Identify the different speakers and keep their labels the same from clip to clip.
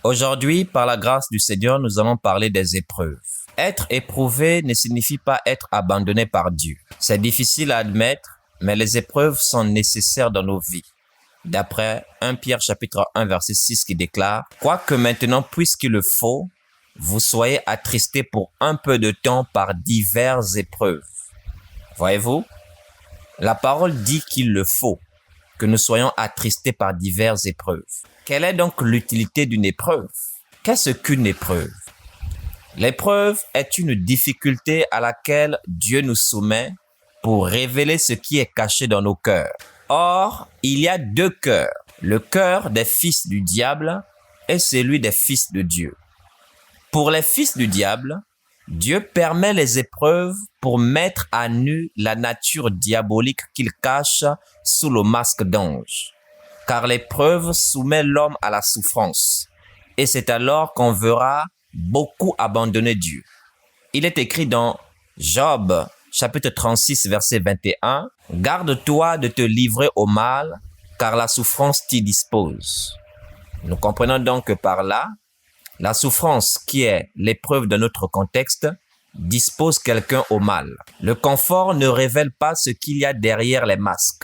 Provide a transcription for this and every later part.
Speaker 1: Aujourd'hui, par la grâce du Seigneur, nous allons parler des épreuves. Être éprouvé ne signifie pas être abandonné par Dieu. C'est difficile à admettre, mais les épreuves sont nécessaires dans nos vies. D'après 1 Pierre chapitre 1 verset 6 qui déclare « Quoique maintenant, puisqu'il le faut, vous soyez attristés pour un peu de temps par diverses épreuves. » Voyez-vous, la parole dit qu'il le faut, que nous soyons attristés par diverses épreuves. Quelle est donc l'utilité d'une épreuve? Qu'est-ce qu'une épreuve? L'épreuve est une difficulté à laquelle Dieu nous soumet pour révéler ce qui est caché dans nos cœurs. Or, il y a deux cœurs, le cœur des fils du diable et celui des fils de Dieu. Pour les fils du diable, Dieu permet les épreuves pour mettre à nu la nature diabolique qu'il cache sous le masque d'ange. Car l'épreuve soumet l'homme à la souffrance. Et c'est alors qu'on verra beaucoup abandonner Dieu. Il est écrit dans Job, chapitre 36, verset 21, « Garde-toi de te livrer au mal, car la souffrance t'y dispose. » Nous comprenons donc que par là, la souffrance, qui est l'épreuve de notre contexte, dispose quelqu'un au mal. Le confort ne révèle pas ce qu'il y a derrière les masques.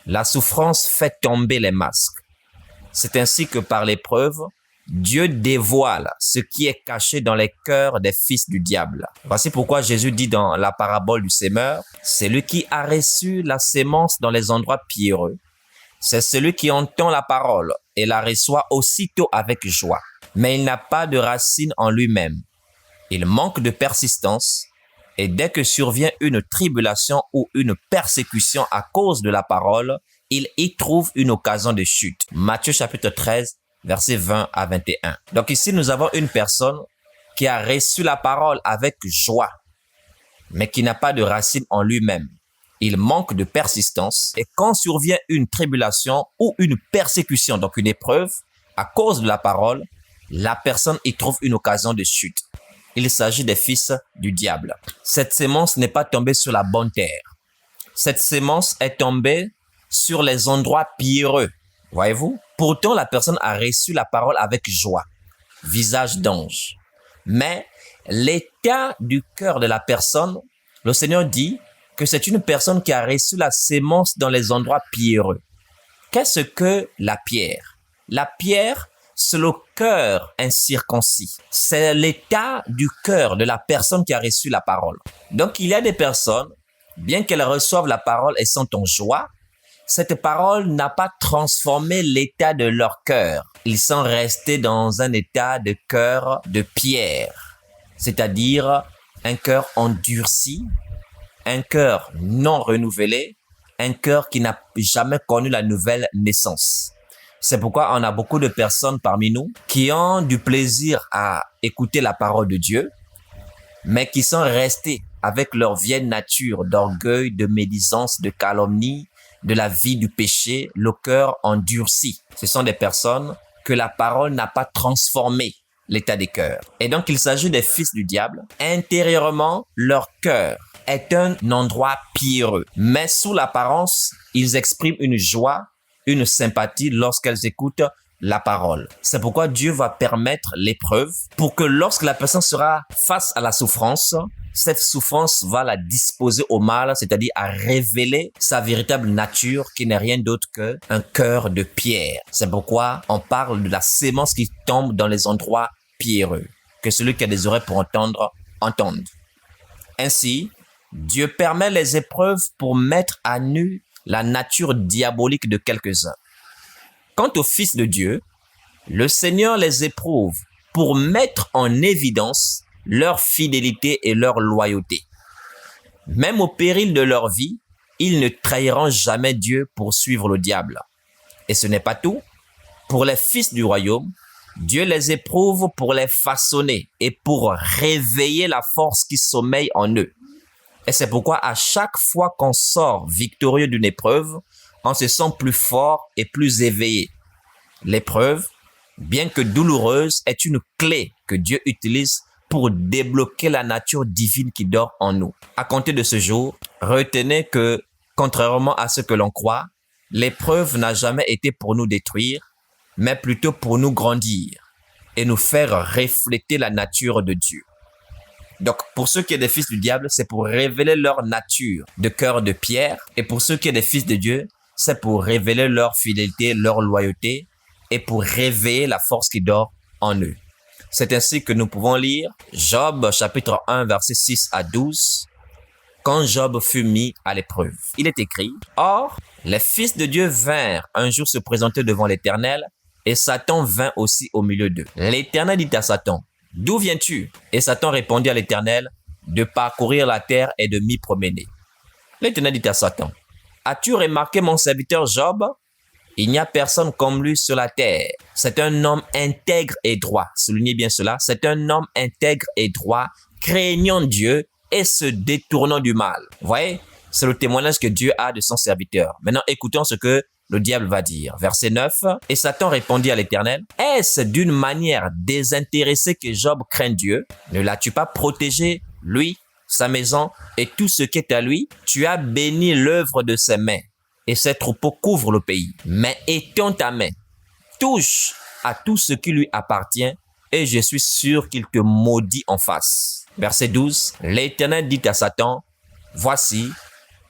Speaker 1: La souffrance fait tomber les masques. C'est ainsi que par l'épreuve, Dieu dévoile ce qui est caché dans les cœurs des fils du diable. Voici pourquoi Jésus dit dans la parabole du semeur, « Celui qui a reçu la sémence dans les endroits pierreux, c'est celui qui entend la parole et la reçoit aussitôt avec joie. Mais il n'a pas de racine en lui-même. Il manque de persistance et dès que survient une tribulation ou une persécution à cause de la parole, il y trouve une occasion de chute. » Matthieu chapitre 13, versets 20 à 21. Donc ici, nous avons une personne qui a reçu la parole avec joie, mais qui n'a pas de racine en lui-même. Il manque de persistance et quand survient une tribulation ou une persécution, donc une épreuve, à cause de la parole, la personne y trouve une occasion de chute. Il s'agit des fils du diable. Cette sémence n'est pas tombée sur la bonne terre. Cette sémence est tombée sur les endroits pierreux. Voyez-vous? Pourtant, la personne a reçu la parole avec joie, visage d'ange. Mais l'état du cœur de la personne, le Seigneur dit que c'est une personne qui a reçu la sémence dans les endroits pierreux. Qu'est-ce que la pierre? La pierre, c'est le cœur incirconcis. C'est l'état du cœur de la personne qui a reçu la parole. Donc, il y a des personnes, bien qu'elles reçoivent la parole et sont en joie, cette parole n'a pas transformé l'état de leur cœur. Ils sont restés dans un état de cœur de pierre, c'est-à-dire un cœur endurci, un cœur non renouvelé, un cœur qui n'a jamais connu la nouvelle naissance. C'est pourquoi on a beaucoup de personnes parmi nous qui ont du plaisir à écouter la parole de Dieu, mais qui sont restés avec leur vieille nature d'orgueil, de médisance, de calomnie, de la vie du péché, le cœur endurci. Ce sont des personnes que la parole n'a pas transformé l'état des cœurs. Et donc, il s'agit des fils du diable. Intérieurement, leur cœur est un endroit pierreux. Mais sous l'apparence, ils expriment une joie, une sympathie lorsqu'elles écoutent la parole. C'est pourquoi Dieu va permettre l'épreuve pour que lorsque la personne sera face à la souffrance, cette souffrance va la disposer au mal, c'est-à-dire à révéler sa véritable nature qui n'est rien d'autre qu'un cœur de pierre. C'est pourquoi on parle de la sémence qui tombe dans les endroits pierreux. Que celui qui a des oreilles pour entendre, entende. Ainsi, Dieu permet les épreuves pour mettre à nu la nature diabolique de quelques-uns. Quant aux fils de Dieu, le Seigneur les éprouve pour mettre en évidence leur fidélité et leur loyauté. Même au péril de leur vie, ils ne trahiront jamais Dieu pour suivre le diable. Et ce n'est pas tout. Pour les fils du royaume, Dieu les éprouve pour les façonner et pour réveiller la force qui sommeille en eux. Et c'est pourquoi à chaque fois qu'on sort victorieux d'une épreuve, on se sent plus fort et plus éveillé. L'épreuve, bien que douloureuse, est une clé que Dieu utilise pour débloquer la nature divine qui dort en nous. À compter de ce jour, retenez que, contrairement à ce que l'on croit, l'épreuve n'a jamais été pour nous détruire, mais plutôt pour nous grandir. et nous faire refléter la nature de Dieu. Donc, pour ceux qui sont des fils du diable, c'est pour révéler leur nature de cœur de pierre. Et pour ceux qui sont des fils de Dieu, c'est pour révéler leur fidélité, leur loyauté et pour réveiller la force qui dort en eux. C'est ainsi que nous pouvons lire Job chapitre 1 versets 6 à 12. Quand Job fut mis à l'épreuve, il est écrit: Or, les fils de Dieu vinrent un jour se présenter devant l'Éternel et Satan vint aussi au milieu d'eux. L'Éternel dit à Satan: D'où viens-tu? Et Satan répondit à l'Éternel: De parcourir la terre et de m'y promener. L'Éternel dit à Satan: As-tu remarqué mon serviteur Job? Il n'y a personne comme lui sur la terre. C'est un homme intègre et droit. Soulignez bien cela. C'est un homme intègre et droit, craignant Dieu et se détournant du mal. Vous voyez? C'est le témoignage que Dieu a de son serviteur. Maintenant, écoutons ce que le diable va dire. Verset 9. Et Satan répondit à l'Éternel: Est-ce d'une manière désintéressée que Job craint Dieu? Ne l'as-tu pas protégé, lui, sa maison et tout ce qui est à lui? Tu as béni l'œuvre de ses mains et ses troupeaux couvrent le pays. Mais étends ta main, touche à tout ce qui lui appartient et je suis sûr qu'il te maudit en face. Verset 12. L'Éternel dit à Satan: Voici,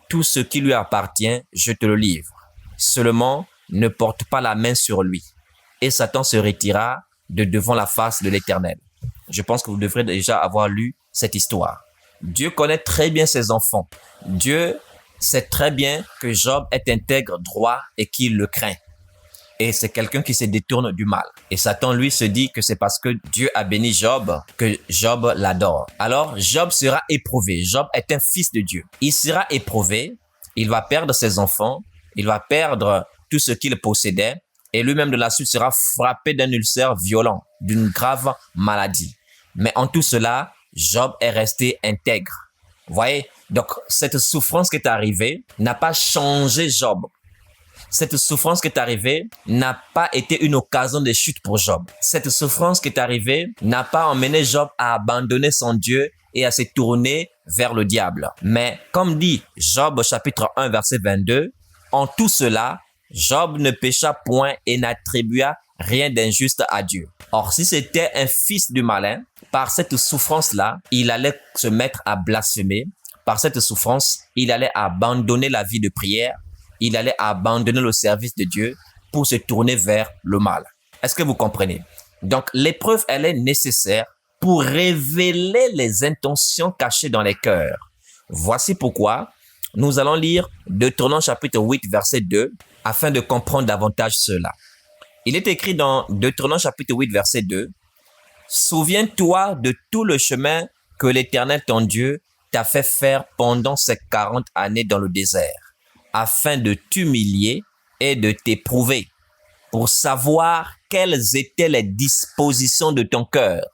Speaker 1: tout ce qui lui appartient, je te le livre. Seulement, ne porte pas la main sur lui. Et Satan se retira de devant la face de l'Éternel. Je pense que vous devrez déjà avoir lu cette histoire. Dieu connaît très bien ses enfants. Dieu sait très bien que Job est intègre, droit et qu'il le craint. Et c'est quelqu'un qui se détourne du mal. Et Satan, lui, se dit que c'est parce que Dieu a béni Job que Job l'adore. Alors, Job sera éprouvé. Job est un fils de Dieu. Il sera éprouvé. Il va perdre ses enfants. Il va perdre tout ce qu'il possédait. Et lui-même, de la suite, sera frappé d'un ulcère violent, d'une grave maladie. Mais en tout cela, Job est resté intègre. Vous voyez? Donc, cette souffrance qui est arrivée n'a pas changé Job. Cette souffrance qui est arrivée n'a pas été une occasion de chute pour Job. Cette souffrance qui est arrivée n'a pas emmené Job à abandonner son Dieu et à se tourner vers le diable. Mais comme dit Job chapitre 1 verset 22, en tout cela, Job ne pécha point et n'attribua rien d'injuste à Dieu. Or, si c'était un fils du malin, par cette souffrance-là, il allait se mettre à blasphémer. Par cette souffrance, il allait abandonner la vie de prière. Il allait abandonner le service de Dieu pour se tourner vers le mal. Est-ce que vous comprenez? Donc, l'épreuve, elle est nécessaire pour révéler les intentions cachées dans les cœurs. Voici pourquoi nous allons lire Deutéronome chapitre 8, verset 2, afin de comprendre davantage cela. Il est écrit dans Deutéronome chapitre 8, verset 2, « Souviens-toi de tout le chemin que l'Éternel ton Dieu t'a fait faire pendant ces 40 années dans le désert, afin de t'humilier et de t'éprouver, pour savoir quelles étaient les dispositions de ton cœur,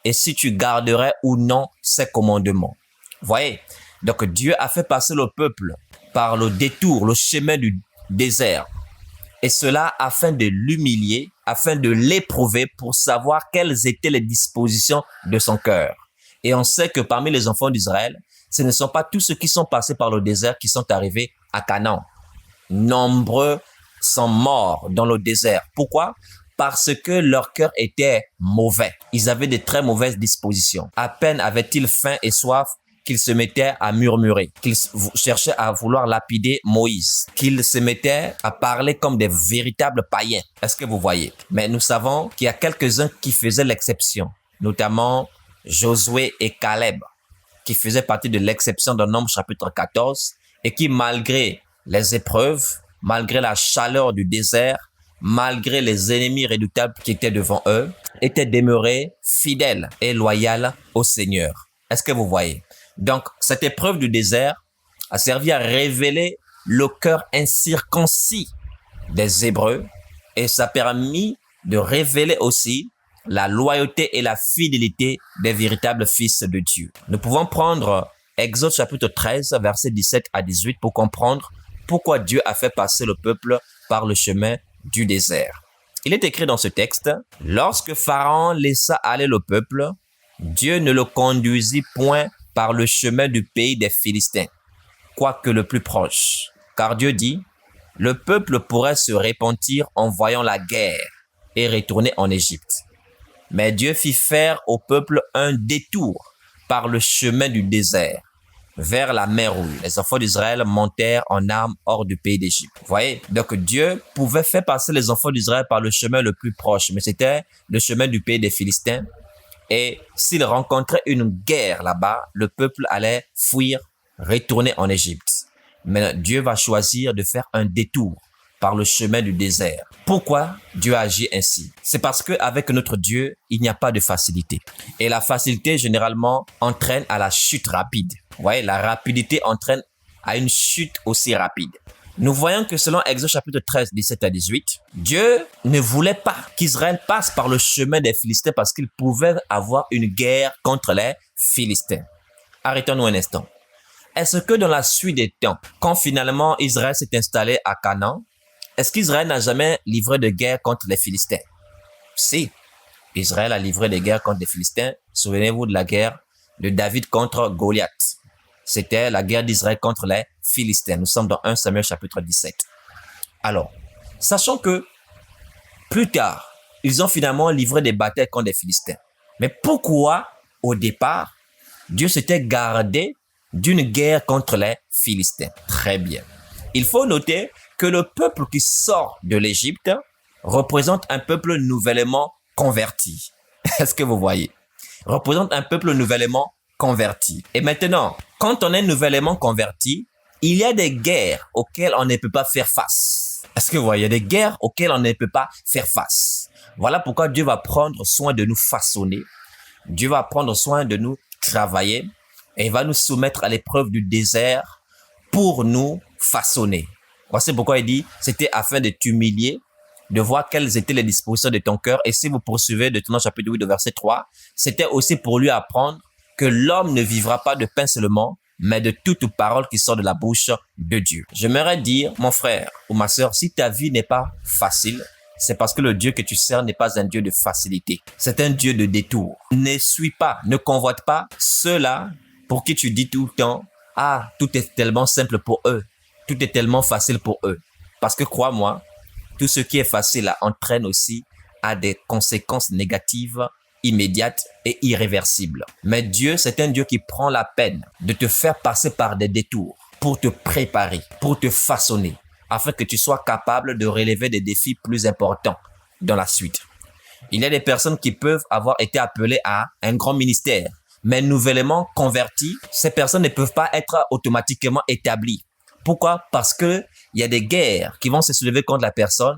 Speaker 1: et si tu garderais ou non ses commandements. » Voyez, donc Dieu a fait passer le peuple par le détour, le chemin du désert, et cela afin de l'humilier, afin de l'éprouver pour savoir quelles étaient les dispositions de son cœur. Et on sait que parmi les enfants d'Israël, ce ne sont pas tous ceux qui sont passés par le désert qui sont arrivés à Canaan. Nombreux sont morts dans le désert. Pourquoi? Parce que leur cœur était mauvais. Ils avaient de très mauvaises dispositions. À peine avaient-ils faim et soif qu'ils se mettaient à murmurer, qu'ils cherchaient à vouloir lapider Moïse, qu'ils se mettaient à parler comme des véritables païens. Est-ce que vous voyez? Mais nous savons qu'il y a quelques-uns qui faisaient l'exception, notamment Josué et Caleb, qui faisaient partie de l'exception dans Nombres chapitre 14 et qui, malgré les épreuves, malgré la chaleur du désert, malgré les ennemis redoutables qui étaient devant eux, étaient demeurés fidèles et loyaux au Seigneur. Est-ce que vous voyez? Donc, cette épreuve du désert a servi à révéler le cœur incirconcis des Hébreux et ça a permis de révéler aussi la loyauté et la fidélité des véritables fils de Dieu. Nous pouvons prendre Exode chapitre 13, versets 17 à 18 pour comprendre pourquoi Dieu a fait passer le peuple par le chemin du désert. Il est écrit dans ce texte, « Lorsque Pharaon laissa aller le peuple, Dieu ne le conduisit point par le chemin du pays des Philistins, quoique le plus proche. Car Dieu dit, le peuple pourrait se repentir en voyant la guerre et retourner en Égypte. Mais Dieu fit faire au peuple un détour par le chemin du désert, vers la mer Rouge. Les enfants d'Israël montèrent en armes hors du pays d'Égypte. Vous voyez? Donc Dieu pouvait faire passer les enfants d'Israël par le chemin le plus proche, mais c'était le chemin du pays des Philistins. Et s'il rencontrait une guerre là-bas, le peuple allait fuir, retourner en Égypte. Mais Dieu va choisir de faire un détour par le chemin du désert. Pourquoi Dieu agit ainsi? C'est parce qu'avec notre Dieu, il n'y a pas de facilité. Et la facilité, généralement, entraîne à la chute rapide. Vous voyez, la rapidité entraîne à une chute aussi rapide. Nous voyons que selon Exode chapitre 13, 17 à 18, Dieu ne voulait pas qu'Israël passe par le chemin des Philistins parce qu'il pouvait avoir une guerre contre les Philistins. Arrêtons-nous un instant. Est-ce que dans la suite des temps, quand finalement Israël s'est installé à Canaan, est-ce qu'Israël n'a jamais livré de guerre contre les Philistins? Si, Israël a livré des guerres contre les Philistins. Souvenez-vous de la guerre de David contre Goliath. C'était la guerre d'Israël contre les Philistins. Nous sommes dans 1 Samuel chapitre 17. Alors, sachant que plus tard, ils ont finalement livré des batailles contre les Philistins. Mais pourquoi, au départ, Dieu s'était gardé d'une guerre contre les Philistins? Très bien. Il faut noter que le peuple qui sort de l'Égypte représente un peuple nouvellement converti. Est-ce que vous voyez? Représente un peuple nouvellement converti. Et maintenant, quand on est nouvellement converti, il y a des guerres auxquelles on ne peut pas faire face. Est-ce que vous voyez? Il y a des guerres auxquelles on ne peut pas faire face. Voilà pourquoi Dieu va prendre soin de nous façonner. Dieu va prendre soin de nous travailler et il va nous soumettre à l'épreuve du désert pour nous façonner. Voici pourquoi il dit, c'était afin de t'humilier, de voir quelles étaient les dispositions de ton cœur. Et si vous poursuivez Deutéronome chapitre 8, verset 3, c'était aussi pour lui apprendre que l'homme ne vivra pas de pain seulement, mais de toute parole qui sort de la bouche de Dieu. J'aimerais dire, mon frère ou ma sœur, si ta vie n'est pas facile, c'est parce que le Dieu que tu sers n'est pas un Dieu de facilité. C'est un Dieu de détour. Ne suis pas, ne convoite pas ceux-là pour qui tu dis tout le temps, ah, tout est tellement simple pour eux. Tout est tellement facile pour eux. Parce que crois-moi, tout ce qui est facile entraîne aussi à des conséquences négatives immédiates et irréversibles. Mais Dieu, c'est un Dieu qui prend la peine de te faire passer par des détours pour te préparer, pour te façonner, afin que tu sois capable de relever des défis plus importants dans la suite. Il y a des personnes qui peuvent avoir été appelées à un grand ministère, mais nouvellement converties, ces personnes ne peuvent pas être automatiquement établies. Pourquoi? Parce que il y a des guerres qui vont se soulever contre la personne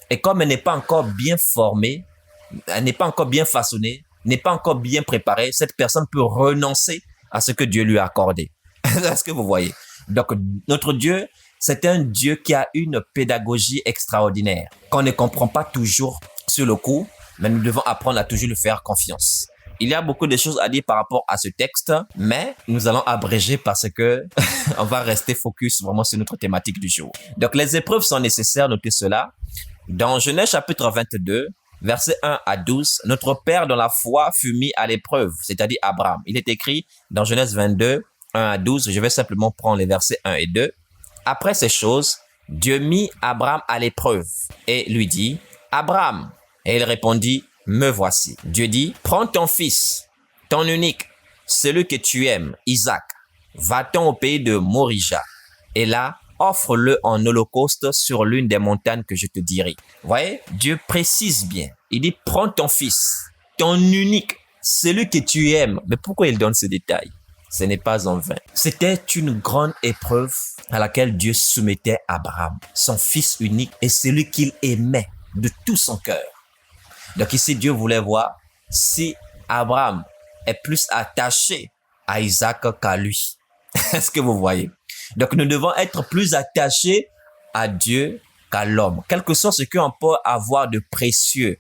Speaker 1: et comme elle n'est pas encore bien formée, elle n'est pas encore bien façonnée, n'est pas encore bien préparée, cette personne peut renoncer à ce que Dieu lui a accordé. Est-ce que vous voyez? Donc, notre Dieu, c'est un Dieu qui a une pédagogie extraordinaire, qu'on ne comprend pas toujours sur le coup, mais nous devons apprendre à toujours lui faire confiance. Il y a beaucoup de choses à dire par rapport à ce texte, mais nous allons abréger parce que on va rester focus vraiment sur notre thématique du jour. Donc, les épreuves sont nécessaires, notez cela. Dans Genèse chapitre 22, versets 1 à 12, notre père dans la foi fut mis à l'épreuve, c'est-à-dire Abraham. Il est écrit dans Genèse 22, 1 à 12, je vais simplement prendre les versets 1 et 2. Après ces choses, Dieu mit Abraham à l'épreuve et lui dit, Abraham, et il répondit, me voici. Dieu dit, prends ton fils, ton unique, celui que tu aimes, Isaac, va-t'en au pays de Morija, et là, offre-le en holocauste sur l'une des montagnes que je te dirai. Vous voyez, Dieu précise bien. Il dit, prends ton fils, ton unique, celui que tu aimes. Mais pourquoi il donne ce détail? Ce n'est pas en vain. C'était une grande épreuve à laquelle Dieu soumettait Abraham, son fils unique et celui qu'il aimait de tout son cœur. Donc ici, Dieu voulait voir si Abraham est plus attaché à Isaac qu'à lui. Est-ce que vous voyez? Donc nous devons être plus attachés à Dieu qu'à l'homme. Quel que soit ce qu'on peut avoir de précieux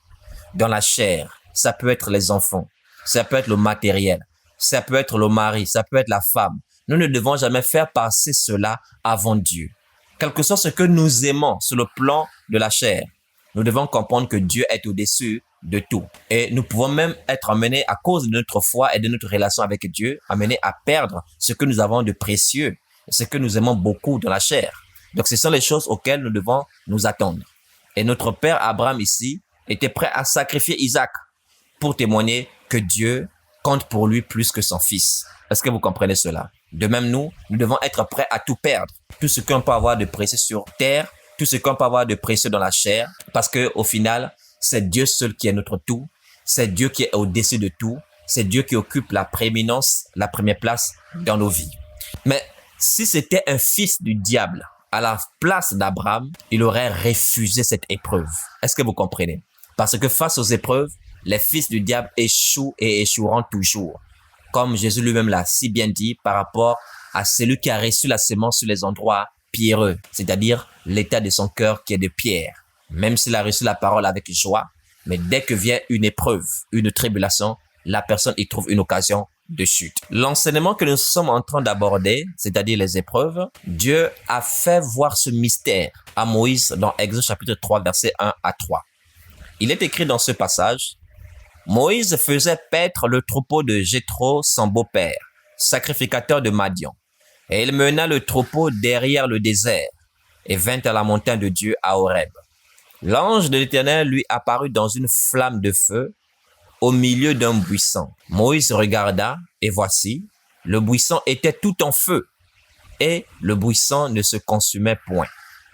Speaker 1: dans la chair, ça peut être les enfants, ça peut être le matériel, ça peut être le mari, ça peut être la femme. Nous ne devons jamais faire passer cela avant Dieu. Quel que soit ce que nous aimons sur le plan de la chair, nous devons comprendre que Dieu est au-dessus de tout. Et nous pouvons même être amenés, à cause de notre foi et de notre relation avec Dieu, amenés à perdre ce que nous avons de précieux, ce que nous aimons beaucoup dans la chair. Donc, ce sont les choses auxquelles nous devons nous attendre. Et notre père Abraham ici était prêt à sacrifier Isaac. pour témoigner que Dieu compte pour lui plus que son fils. Est-ce que vous comprenez cela? De même, nous devons être prêts à tout perdre. Tout ce qu'on peut avoir de précieux sur terre, tout ce qu'on peut avoir de précieux dans la chair, parce que au final, c'est Dieu seul qui est notre tout. C'est Dieu qui est au-dessus de tout. C'est Dieu qui occupe la prééminence, la première place dans nos vies. Mais si c'était un fils du diable à la place d'Abraham, il aurait refusé cette épreuve. Est-ce que vous comprenez? Parce que face aux épreuves, les fils du diable échouent et échoueront toujours. Comme Jésus lui-même l'a si bien dit par rapport à celui qui a reçu la semence sur les endroits pierreux, c'est-à-dire l'état de son cœur qui est de pierre. Même s'il a reçu la parole avec joie, mais dès que vient une épreuve, une tribulation, la personne y trouve une occasion de chute. L'enseignement que nous sommes en train d'aborder, c'est-à-dire les épreuves, Dieu a fait voir ce mystère à Moïse dans Exode chapitre 3, versets 1 à 3. Il est écrit dans ce passage, « Moïse faisait paître le troupeau de Jéthro, son beau-père, sacrificateur de Madian. Et il mena le troupeau derrière le désert et vint à la montagne de Dieu à Horeb. L'ange de l'Éternel lui apparut dans une flamme de feu au milieu d'un buisson. Moïse regarda et voici, le buisson était tout en feu et le buisson ne se consumait point.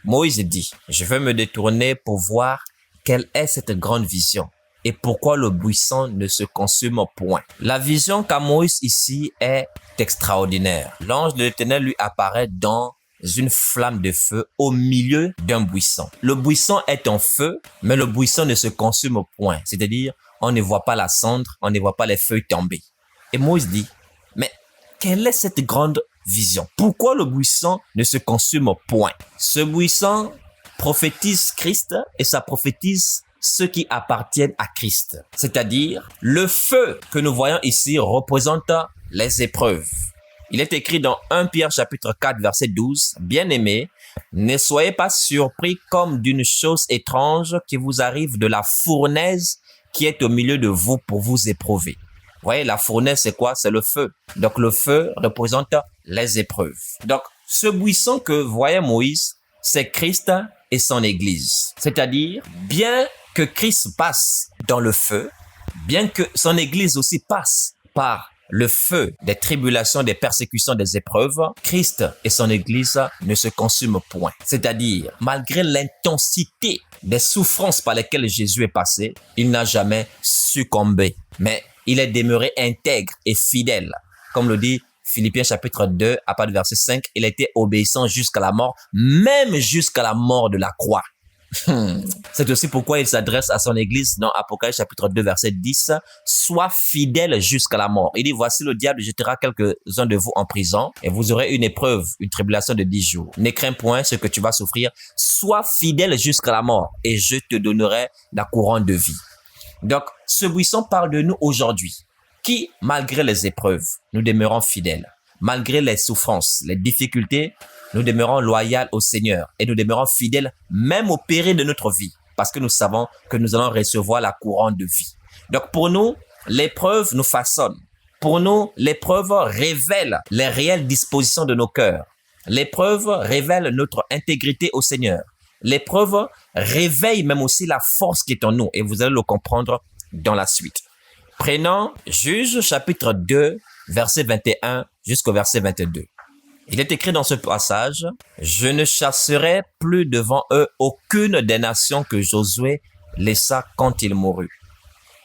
Speaker 1: Moïse dit, « Je vais me détourner pour voir quelle est cette grande vision et pourquoi le buisson ne se consume point. » La vision qu'a Moïse ici est extraordinaire. L'ange de l'Éternel lui apparaît dans une flamme de feu au milieu d'un buisson. Le buisson est en feu, mais le buisson ne se consume point. C'est-à-dire, on ne voit pas la cendre, on ne voit pas les feuilles tomber. Et Moïse dit, mais quelle est cette grande vision? Pourquoi le buisson ne se consume point? Ce buisson prophétise Christ et ça prophétise ceux qui appartiennent à Christ. C'est-à-dire, le feu que nous voyons ici représente les épreuves. Il est écrit dans 1 Pierre chapitre 4 verset 12, « Bien-aimés, ne soyez pas surpris comme d'une chose étrange qui vous arrive de la fournaise qui est au milieu de vous pour vous éprouver. » Vous voyez, la fournaise, c'est quoi? C'est le feu. Donc, le feu représente les épreuves. Donc, ce buisson que voyait Moïse, c'est Christ et son Église. C'est-à-dire, bien que Christ passe dans le feu, bien que son Église aussi passe par le feu des tribulations, des persécutions, des épreuves, Christ et son Église ne se consument point. C'est-à-dire, malgré l'intensité des souffrances par lesquelles Jésus est passé, il n'a jamais succombé, mais il est demeuré intègre et fidèle. Comme le dit Philippiens chapitre 2, à partir du verset 5, il a été obéissant jusqu'à la mort, même jusqu'à la mort de la croix. C'est aussi pourquoi il s'adresse à son église dans Apocalypse chapitre 2 verset 10. Sois fidèle jusqu'à la mort. Il dit, voici le diable jettera quelques-uns de vous en prison et vous aurez une épreuve, une tribulation de 10 jours. Ne crains point ce que tu vas souffrir. Sois fidèle jusqu'à la mort et je te donnerai la couronne de vie. Donc, ce buisson parle de nous aujourd'hui qui, malgré les épreuves, nous demeurons fidèles. Malgré les souffrances, les difficultés, nous demeurons loyaux au Seigneur et nous demeurons fidèles même au péril de notre vie parce que nous savons que nous allons recevoir la couronne de vie. Donc pour nous, l'épreuve nous façonne. Pour nous, l'épreuve révèle les réelles dispositions de nos cœurs. L'épreuve révèle notre intégrité au Seigneur. L'épreuve réveille même aussi la force qui est en nous et vous allez le comprendre dans la suite. Prenons Juges chapitre 2, verset 21 jusqu'au verset 22. Il est écrit dans ce passage, « Je ne chasserai plus devant eux aucune des nations que Josué laissa quand il mourut.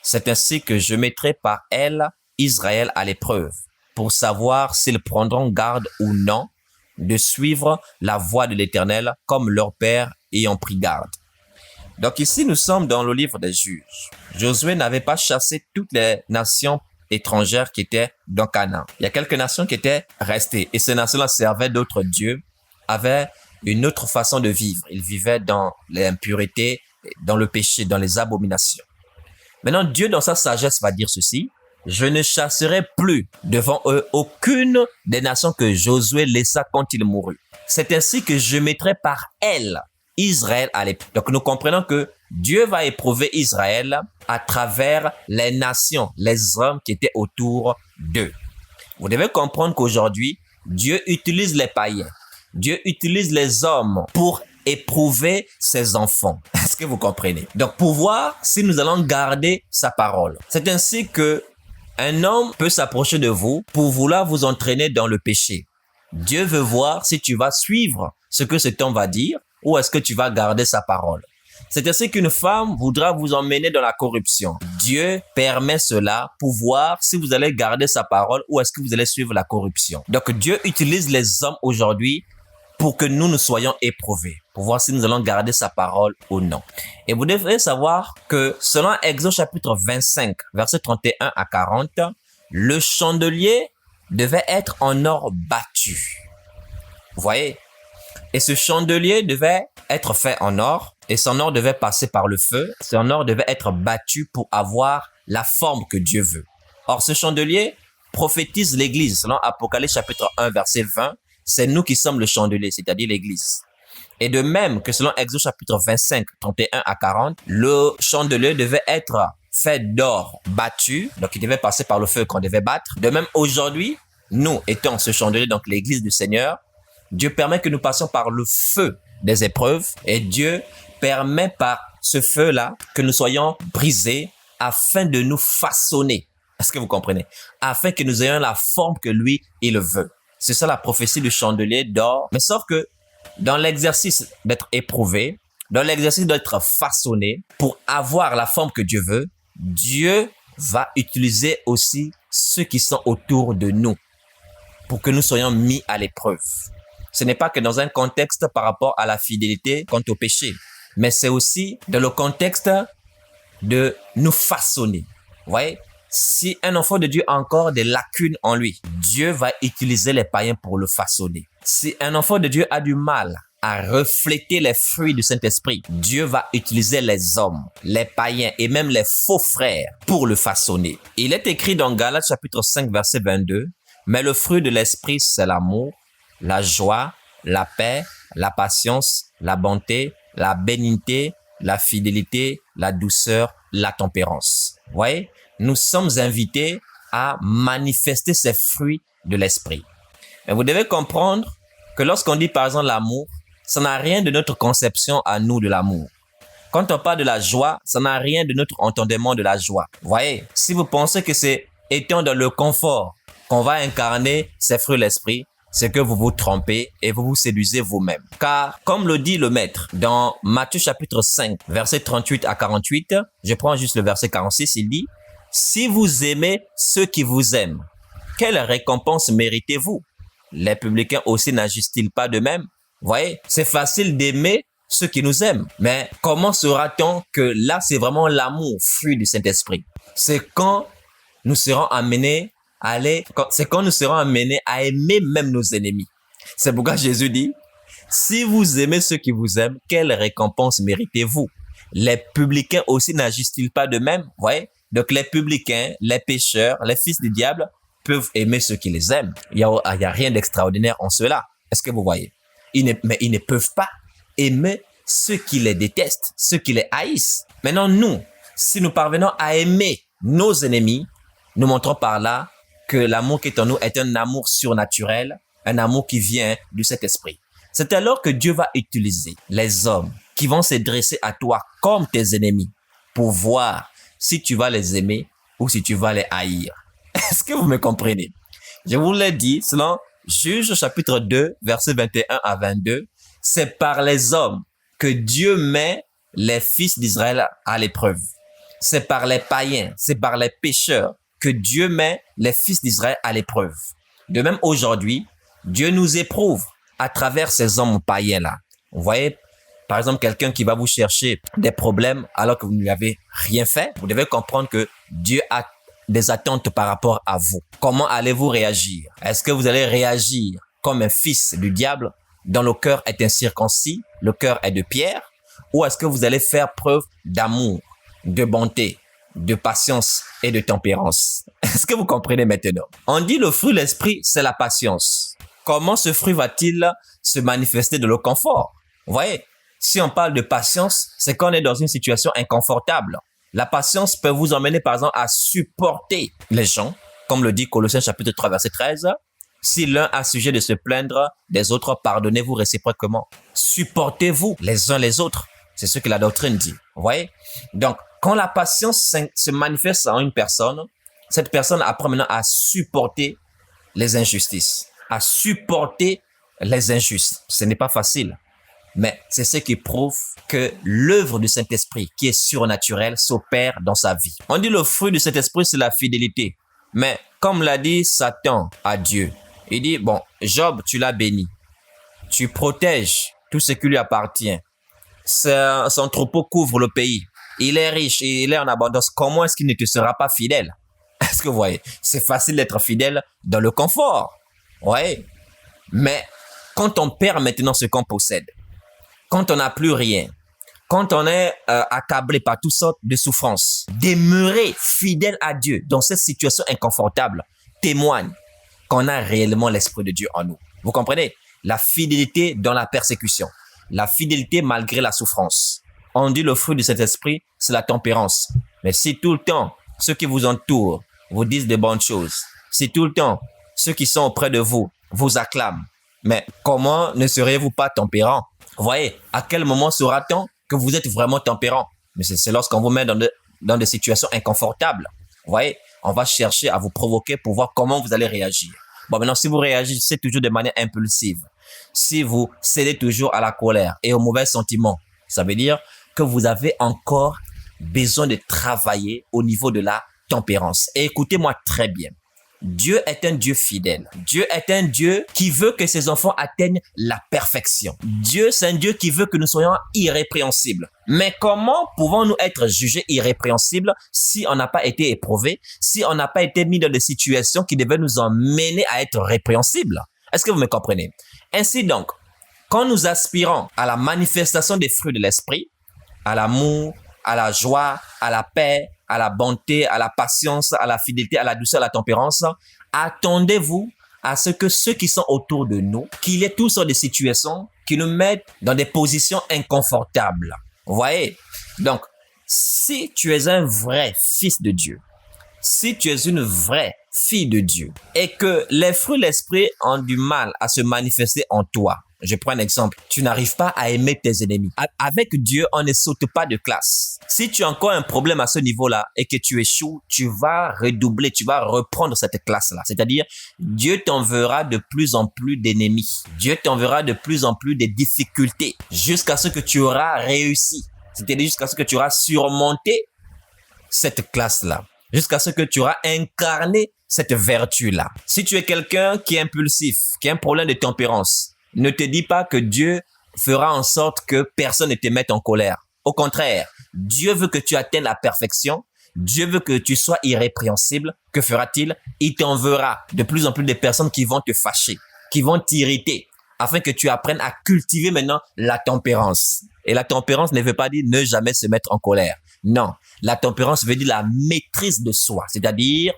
Speaker 1: C'est ainsi que je mettrai par elles Israël à l'épreuve, pour savoir s'ils prendront garde ou non de suivre la voie de l'Éternel comme leur père ayant pris garde. » Donc ici, nous sommes dans le livre des Juges. Josué n'avait pas chassé toutes les nations étrangères qui étaient dans Canaan. Il y a quelques nations qui étaient restées et ces nations-là servaient d'autres dieux, avaient une autre façon de vivre. Ils vivaient dans l'impureté, dans le péché, dans les abominations. Maintenant, Dieu, dans sa sagesse, va dire ceci, « Je ne chasserai plus devant eux aucune des nations que Josué laissa quand il mourut. C'est ainsi que je mettrai par elles Israël à l'épreuve. » Donc, nous comprenons que Dieu va éprouver Israël à travers les nations, les hommes qui étaient autour d'eux. Vous devez comprendre qu'aujourd'hui, Dieu utilise les païens. Dieu utilise les hommes pour éprouver ses enfants. Est-ce que vous comprenez? Donc, pour voir si nous allons garder sa parole. C'est ainsi que un homme peut s'approcher de vous pour vouloir vous entraîner dans le péché. Dieu veut voir si tu vas suivre ce que cet homme va dire ou est-ce que tu vas garder sa parole. C'est ainsi qu'une femme voudra vous emmener dans la corruption. Dieu permet cela pour voir si vous allez garder sa parole ou est-ce que vous allez suivre la corruption. Donc Dieu utilise les hommes aujourd'hui pour que nous soyons éprouvés, pour voir si nous allons garder sa parole ou non. Et vous devez savoir que selon Exode chapitre 25, versets 31 à 40, le chandelier devait être en or battu. Vous voyez? Et ce chandelier devait être fait en or et son or devait passer par le feu. Son or devait être battu pour avoir la forme que Dieu veut. Or, ce chandelier prophétise l'Église. Selon Apocalypse chapitre 1, verset 20, c'est nous qui sommes le chandelier, c'est-à-dire l'Église. Et de même que selon Exode chapitre 25, 31 à 40, le chandelier devait être fait d'or battu, donc il devait passer par le feu qu'on devait battre. De même, aujourd'hui, nous étant ce chandelier, donc l'Église du Seigneur, Dieu permet que nous passions par le feu des épreuves et Dieu permet par ce feu-là que nous soyons brisés afin de nous façonner. Est-ce que vous comprenez? Afin que nous ayons la forme que lui, il veut. C'est ça la prophétie du chandelier d'or. Mais sauf que dans l'exercice d'être éprouvé, dans l'exercice d'être façonné pour avoir la forme que Dieu veut, Dieu va utiliser aussi ceux qui sont autour de nous pour que nous soyons mis à l'épreuve. Ce n'est pas que dans un contexte par rapport à la fidélité quant au péché, mais c'est aussi dans le contexte de nous façonner. Vous voyez, si un enfant de Dieu a encore des lacunes en lui, Dieu va utiliser les païens pour le façonner. Si un enfant de Dieu a du mal à refléter les fruits du Saint-Esprit, Dieu va utiliser les hommes, les païens et même les faux frères pour le façonner. Il est écrit dans Galates chapitre 5, verset 22, « Mais le fruit de l'Esprit, c'est l'amour, la joie, la paix, la patience, la bonté, la bénignité, la fidélité, la douceur, la tempérance. » Vous voyez, nous sommes invités à manifester ces fruits de l'esprit. Mais vous devez comprendre que lorsqu'on dit par exemple l'amour, ça n'a rien de notre conception à nous de l'amour. Quand on parle de la joie, ça n'a rien de notre entendement de la joie. Vous voyez, si vous pensez que c'est étant dans le confort qu'on va incarner ces fruits de l'esprit, c'est que vous vous trompez et vous vous séduisez vous-même. Car, comme le dit le Maître dans Matthieu chapitre 5, versets 38 à 48, je prends juste le verset 46, il dit « Si vous aimez ceux qui vous aiment, quelle récompense méritez-vous? Les publicains aussi n'agissent-ils pas de même? » Vous voyez, c'est facile d'aimer ceux qui nous aiment. Mais comment saura-t-on que là, c'est vraiment l'amour, fruit du Saint-Esprit? C'est quand nous serons amenés c'est quand nous serons amenés à aimer même nos ennemis. C'est pourquoi Jésus dit, si vous aimez ceux qui vous aiment, quelle récompense méritez-vous? Les publicains aussi n'agissent-ils pas de même? Vous voyez? Donc les publicains, les pécheurs, les fils du diable peuvent aimer ceux qui les aiment. Il y a rien d'extraordinaire en cela. Est-ce que vous voyez? Mais ils ne peuvent pas aimer ceux qui les détestent, ceux qui les haïssent. Maintenant, nous, si nous parvenons à aimer nos ennemis, nous montrons par là que l'amour qui est en nous est un amour surnaturel, un amour qui vient du Saint-Esprit. C'est alors que Dieu va utiliser les hommes qui vont se dresser à toi comme tes ennemis pour voir si tu vas les aimer ou si tu vas les haïr. Est-ce que vous me comprenez? Je vous l'ai dit, selon Juge chapitre 2, versets 21 à 22, c'est par les hommes que Dieu met les fils d'Israël à l'épreuve. C'est par les païens, c'est par les pécheurs que Dieu met les fils d'Israël à l'épreuve. De même aujourd'hui, Dieu nous éprouve à travers ces hommes païens-là. Vous voyez, par exemple, quelqu'un qui va vous chercher des problèmes alors que vous ne lui avez rien fait, vous devez comprendre que Dieu a des attentes par rapport à vous. Comment allez-vous réagir? Est-ce que vous allez réagir comme un fils du diable dont le cœur est incirconcis, le cœur est de pierre, ou est-ce que vous allez faire preuve d'amour, de bonté, de patience et de tempérance? Est-ce que vous comprenez maintenant? On dit le fruit de l'esprit, c'est la patience. Comment ce fruit va-t-il se manifester dans le confort? Vous voyez, si on parle de patience, c'est qu'on est dans une situation inconfortable. La patience peut vous emmener, par exemple, à supporter les gens, comme le dit Colossiens chapitre 3, verset 13. Si l'un a sujet de se plaindre des autres, pardonnez-vous réciproquement. Supportez-vous les uns les autres. C'est ce que la doctrine dit. Vous voyez? Donc, quand la patience se manifeste en une personne, cette personne apprend maintenant à supporter les injustices, à supporter les injustes. Ce n'est pas facile, mais c'est ce qui prouve que l'œuvre du Saint-Esprit, qui est surnaturelle, s'opère dans sa vie. On dit le fruit du Saint-Esprit, c'est la fidélité. Mais comme l'a dit Satan à Dieu, il dit, bon, Job, tu l'as béni. Tu protèges tout ce qui lui appartient. Son troupeau couvre le pays. Il est riche et il est en abondance. Comment est-ce qu'il ne te sera pas fidèle? Est-ce que vous voyez? C'est facile d'être fidèle dans le confort. Oui. Mais quand on perd maintenant ce qu'on possède, quand on n'a plus rien, quand on est accablé par toutes sortes de souffrances, demeurer fidèle à Dieu dans cette situation inconfortable témoigne qu'on a réellement l'Esprit de Dieu en nous. Vous comprenez? La fidélité dans la persécution, la fidélité malgré la souffrance. On dit le fruit de cet esprit, c'est la tempérance. Mais si tout le temps, ceux qui vous entourent vous disent de bonnes choses, si tout le temps, ceux qui sont auprès de vous vous acclament, mais comment ne seriez-vous pas tempérant? Vous voyez, à quel moment saura-t-on que vous êtes vraiment tempérant? Mais c'est lorsqu'on vous met dans des situations inconfortables. Vous voyez, on va chercher à vous provoquer pour voir comment vous allez réagir. Bon, maintenant, si vous réagissez toujours de manière impulsive, si vous cédez toujours à la colère et aux mauvais sentiments, ça veut dire que vous avez encore besoin de travailler au niveau de la tempérance. Et écoutez-moi très bien. Dieu est un Dieu fidèle. Dieu est un Dieu qui veut que ses enfants atteignent la perfection. Dieu, c'est un Dieu qui veut que nous soyons irrépréhensibles. Mais comment pouvons-nous être jugés irrépréhensibles si on n'a pas été éprouvés, si on n'a pas été mis dans des situations qui devaient nous emmener à être répréhensibles? Est-ce que vous me comprenez? Ainsi donc, quand nous aspirons à la manifestation des fruits de l'esprit, à l'amour, à la joie, à la paix, à la bonté, à la patience, à la fidélité, à la douceur, à la tempérance, attendez-vous à ce que ceux qui sont autour de nous, qu'il y ait toutes sortes de situations qui nous mettent dans des positions inconfortables. Vous voyez? Donc, si tu es un vrai fils de Dieu, si tu es une vraie fille de Dieu et que les fruits de l'esprit ont du mal à se manifester en toi, je prends un exemple. Tu n'arrives pas à aimer tes ennemis. Avec Dieu, on ne saute pas de classe. Si tu as encore un problème à ce niveau-là et que tu échoues, tu vas redoubler, tu vas reprendre cette classe-là. C'est-à-dire, Dieu t'enverra de plus en plus d'ennemis. Dieu t'enverra de plus en plus de difficultés jusqu'à ce que tu auras réussi. C'est-à-dire jusqu'à ce que tu auras surmonté cette classe-là. Jusqu'à ce que tu auras incarné cette vertu-là. Si tu es quelqu'un qui est impulsif, qui a un problème de tempérance, ne te dis pas que Dieu fera en sorte que personne ne te mette en colère. Au contraire, Dieu veut que tu atteignes la perfection. Dieu veut que tu sois irrépréhensible. Que fera-t-il? Il t'enverra de plus en plus de personnes qui vont te fâcher, qui vont t'irriter, afin que tu apprennes à cultiver maintenant la tempérance. Et la tempérance ne veut pas dire ne jamais se mettre en colère. Non, la tempérance veut dire la maîtrise de soi. C'est-à-dire,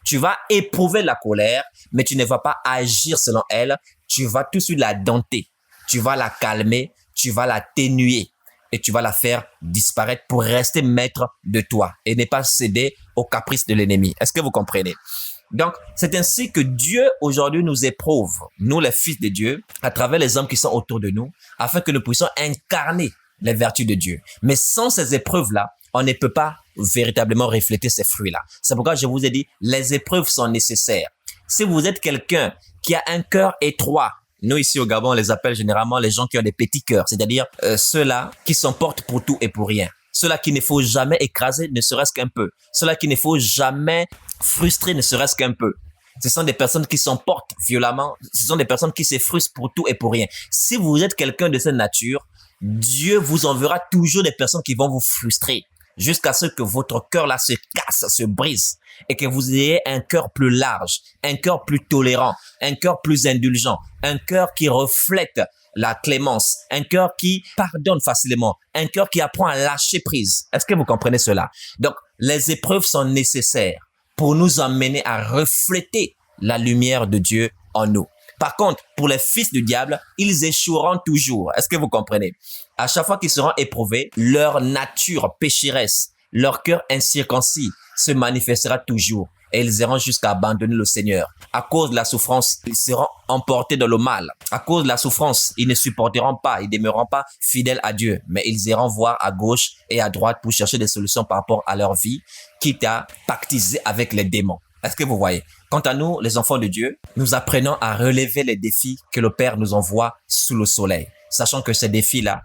Speaker 1: tu vas éprouver la colère, mais tu ne vas pas agir selon elle. Tu vas tout de suite la dompter. Tu vas la calmer, tu vas l'atténuer et tu vas la faire disparaître pour rester maître de toi et ne pas céder aux caprices de l'ennemi. Est-ce que vous comprenez? Donc, c'est ainsi que Dieu aujourd'hui nous éprouve, nous les fils de Dieu, à travers les hommes qui sont autour de nous, afin que nous puissions incarner les vertus de Dieu. Mais sans ces épreuves-là, on ne peut pas véritablement refléter ces fruits-là. C'est pourquoi je vous ai dit, les épreuves sont nécessaires. Si vous êtes quelqu'un qui a un cœur étroit, nous ici au Gabon, on les appelle généralement les gens qui ont des petits cœurs, c'est-à-dire ceux-là qui s'emportent pour tout et pour rien. Ceux-là qu'il ne faut jamais écraser, ne serait-ce qu'un peu. Ceux-là qu'il ne faut jamais frustrer, ne serait-ce qu'un peu. Ce sont des personnes qui s'emportent violemment. Ce sont des personnes qui se frustrent pour tout et pour rien. Si vous êtes quelqu'un de cette nature, Dieu vous enverra toujours des personnes qui vont vous frustrer jusqu'à ce que votre cœur-là se casse, se brise et que vous ayez un cœur plus large, un cœur plus tolérant, un cœur plus indulgent, un cœur qui reflète la clémence, un cœur qui pardonne facilement, un cœur qui apprend à lâcher prise. Est-ce que vous comprenez cela? Donc, les épreuves sont nécessaires pour nous emmener à refléter la lumière de Dieu en nous. Par contre, pour les fils du diable, ils échoueront toujours. Est-ce que vous comprenez? À chaque fois qu'ils seront éprouvés, leur nature pécheresse, Leur cœur incirconcis se manifestera toujours et ils iront jusqu'à abandonner le Seigneur. À cause de la souffrance, ils seront emportés dans le mal. À cause de la souffrance, ils ne supporteront pas, ils ne demeureront pas fidèles à Dieu, mais ils iront voir à gauche et à droite pour chercher des solutions par rapport à leur vie, quitte à pactiser avec les démons. Est-ce que vous voyez? Quant à nous, les enfants de Dieu, nous apprenons à relever les défis que le Père nous envoie sous le soleil, sachant que ces défis-là,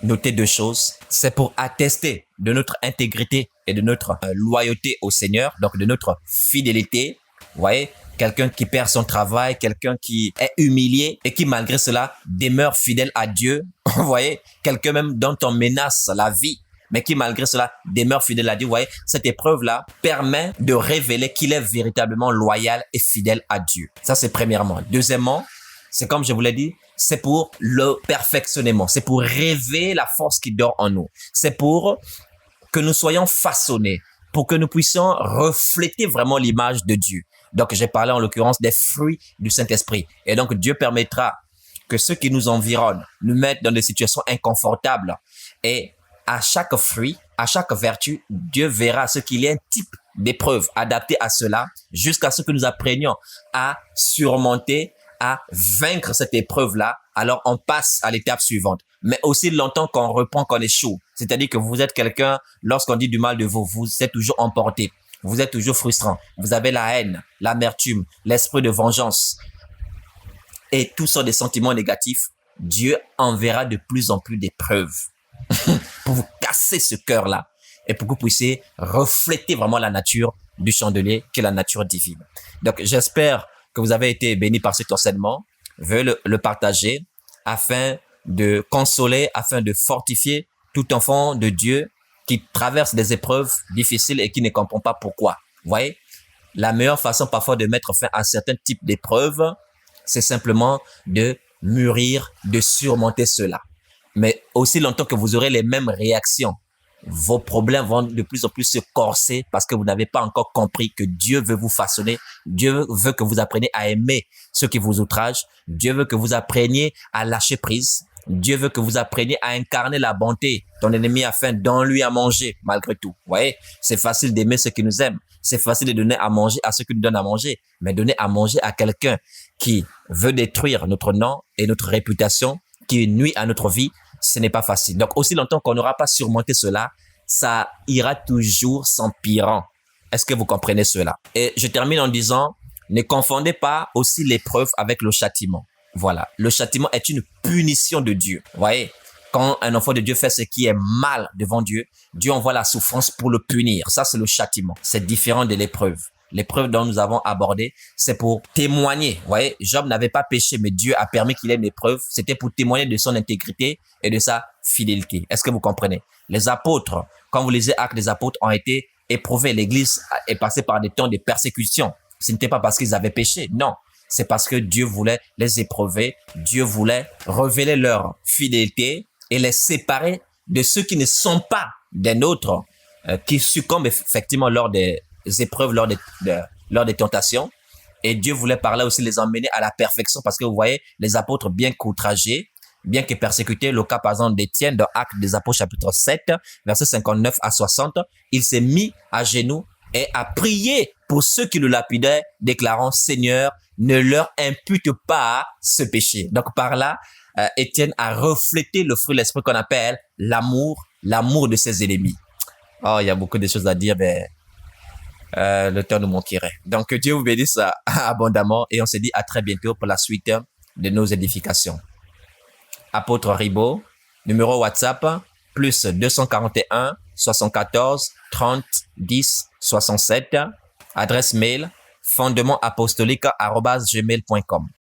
Speaker 1: notez deux choses, c'est pour attester de notre intégrité et de notre loyauté au Seigneur, donc de notre fidélité. Vous voyez, quelqu'un qui perd son travail, quelqu'un qui est humilié et qui malgré cela demeure fidèle à Dieu. Vous voyez, quelqu'un même dont on menace la vie, mais qui malgré cela demeure fidèle à Dieu. Vous voyez, cette épreuve-là permet de révéler qu'il est véritablement loyal et fidèle à Dieu. Ça, c'est premièrement. Deuxièmement, c'est comme je vous l'ai dit, c'est pour le perfectionnement, c'est pour révéler la force qui dort en nous. C'est pour que nous soyons façonnés, pour que nous puissions refléter vraiment l'image de Dieu. Donc, j'ai parlé en l'occurrence des fruits du Saint-Esprit. Et donc, Dieu permettra que ceux qui nous environnent nous mettent dans des situations inconfortables. Et à chaque fruit, à chaque vertu, Dieu verra ce qu'il y a un type d'épreuve adapté à cela, jusqu'à ce que nous apprenions à surmonter, à vaincre cette épreuve-là, alors on passe à l'étape suivante. Mais aussi longtemps qu'on reprend qu'on échoue. C'est-à-dire que vous êtes quelqu'un, lorsqu'on dit du mal de vous, vous êtes toujours emporté. Vous êtes toujours frustrant. Vous avez la haine, l'amertume, l'esprit de vengeance. Et tout ça des sentiments négatifs. Dieu enverra de plus en plus d'épreuves pour vous casser ce cœur-là et pour que vous puissiez refléter vraiment la nature du chandelier qui est la nature divine. Donc, j'espère que vous avez été bénis par cet enseignement. Veuillez le partager afin de consoler, afin de fortifier tout enfant de Dieu qui traverse des épreuves difficiles et qui ne comprend pas pourquoi. Vous voyez, la meilleure façon parfois de mettre fin à certains types d'épreuves, c'est simplement de mûrir, de surmonter cela. Mais aussi longtemps que vous aurez les mêmes réactions, vos problèmes vont de plus en plus se corser parce que vous n'avez pas encore compris que Dieu veut vous façonner. Dieu veut que vous appreniez à aimer ceux qui vous outragent. Dieu veut que vous appreniez à lâcher prise. Dieu veut que vous appreniez à incarner la bonté. Ton ennemi a faim, donne-lui à manger malgré tout. Vous voyez, c'est facile d'aimer ceux qui nous aiment. C'est facile de donner à manger à ceux qui nous donnent à manger. Mais donner à manger à quelqu'un qui veut détruire notre nom et notre réputation, qui nuit à notre vie, ce n'est pas facile. Donc, aussi longtemps qu'on n'aura pas surmonté cela, ça ira toujours s'empirant. Est-ce que vous comprenez cela? Et je termine en disant, ne confondez pas aussi l'épreuve avec le châtiment. Voilà. Le châtiment est une punition de Dieu. Vous voyez, quand un enfant de Dieu fait ce qui est mal devant Dieu, Dieu envoie la souffrance pour le punir. Ça, c'est le châtiment. C'est différent de l'épreuve. L'épreuve dont nous avons abordé, c'est pour témoigner. Vous voyez, Job n'avait pas péché, mais Dieu a permis qu'il ait une épreuve. C'était pour témoigner de son intégrité et de sa fidélité. Est-ce que vous comprenez? Les apôtres, quand vous lisez Actes des apôtres, ont été éprouvés. L'Église est passée par des temps de persécution. Ce n'était pas parce qu'ils avaient péché, non. C'est parce que Dieu voulait les éprouver. Dieu voulait révéler leur fidélité et les séparer de ceux qui ne sont pas des nôtres, qui succombent effectivement lors des épreuves, lors des tentations. Et Dieu voulait par là aussi les emmener à la perfection parce que vous voyez, les apôtres bien qu'outragés, bien que persécutés, le cas par exemple d'Étienne dans Actes des Apôtres chapitre 7, versets 59 à 60, il s'est mis à genoux et a prié pour ceux qui le lapidaient, déclarant, Seigneur, ne leur impute pas ce péché. Donc par là, Étienne a reflété le fruit de l'esprit qu'on appelle l'amour de ses ennemis. Oh, il y a beaucoup de choses à dire, mais le temps nous manquerait. Donc, que Dieu vous bénisse abondamment et on se dit à très bientôt pour la suite de nos édifications. Apôtre Ribaud, numéro WhatsApp, plus 241 74 30 10 67. Adresse mail, fondementapostolique@gmail.com.